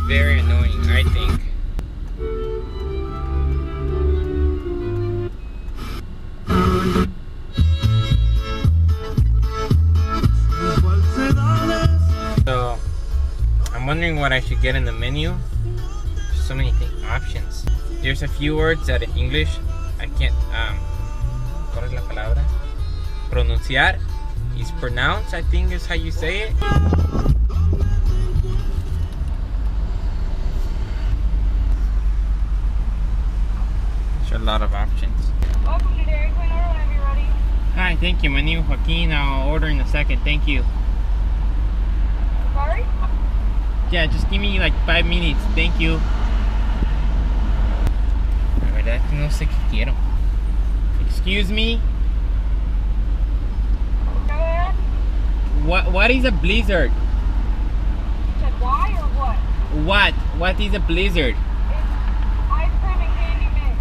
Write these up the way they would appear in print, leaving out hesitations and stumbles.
very annoying, I think. So, I'm wondering what I should get in the menu. There's so many options. There's a few words that in English I can't, ¿cuál es la palabra? Pronunciar. Is pronounce, I think is how you say it. There's a lot of options. Welcome to Dairy Queen. Order whenever you're ready. Hi, thank you. My name is Joaquin. I'll order in a second. Thank you. Sorry? Yeah, just give me like 5 minutes. Thank you. La verdad es que no sé qué quiero. Excuse me. Go ahead. What is a blizzard? You said why or what? What is a blizzard? It's ice cream and candy mix.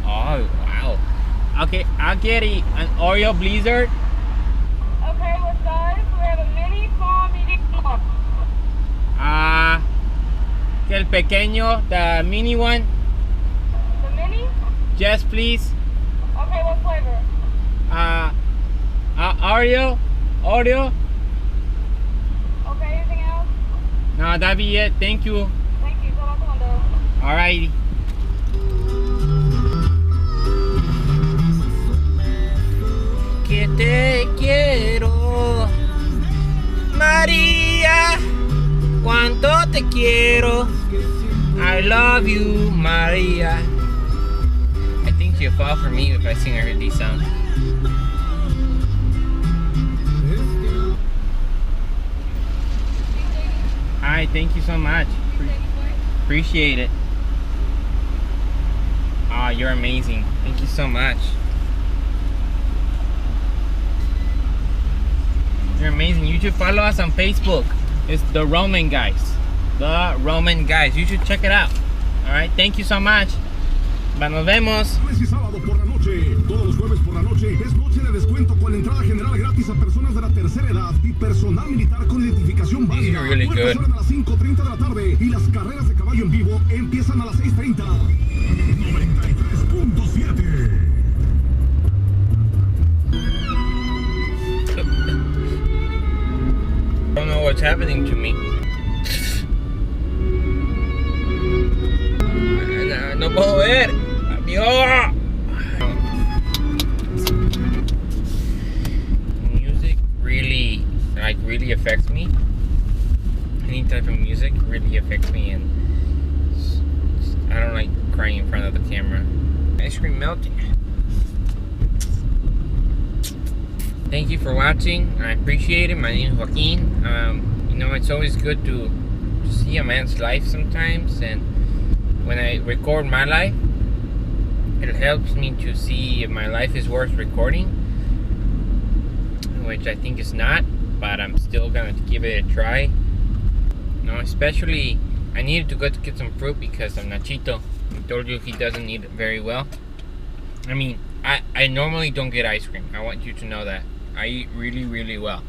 Oh, wow. Okay, I'll get an Oreo blizzard. Okay, what size? We have a mini, small, medium, large. Que el pequeño, the mini one. The mini? Yes, please. Okay, what flavor? Oreo. Okay, anything else? No, that'd be it. Thank you. Thank you. Go out the window. Alrighty. Que te quiero, María. Cuánto te quiero. I love you, María. I think she'll fall for me if I sing her these songs. Hi, thank you so much. Appreciate it. Ah, you're amazing. Thank you so much. You're amazing. You should follow us on Facebook. It's The Roman Guys. The Roman Guys. You should check it out. Alright, thank you so much. Bye, nos vemos. Jueves y sábado por la noche. Todos los jueves por la noche es noche de descuento con entrada general gratis a personas de la tercera edad y personal militar con identificación válida. Really good. Puertas abren a las 5:30 de la tarde y las carreras de caballo en vivo empiezan a las 6:30. 93.7. I don't know what's happening to me. No puedo ver. Adiós. Music really affects me. Any type of music really affects me, and I don't like crying in front of the camera. Ice cream melting. Thank you for watching. I appreciate it. My name is Joaquin. You know, it's always good to see a man's life sometimes, and when I record my life, it helps me to see if my life is worth recording, which I think is not, but I'm still gonna give it a try. You know, especially I needed to go to get some fruit because of Nachito. I told you he doesn't eat it very well. I mean, I normally don't get ice cream. I want you to know that. I eat really, really well.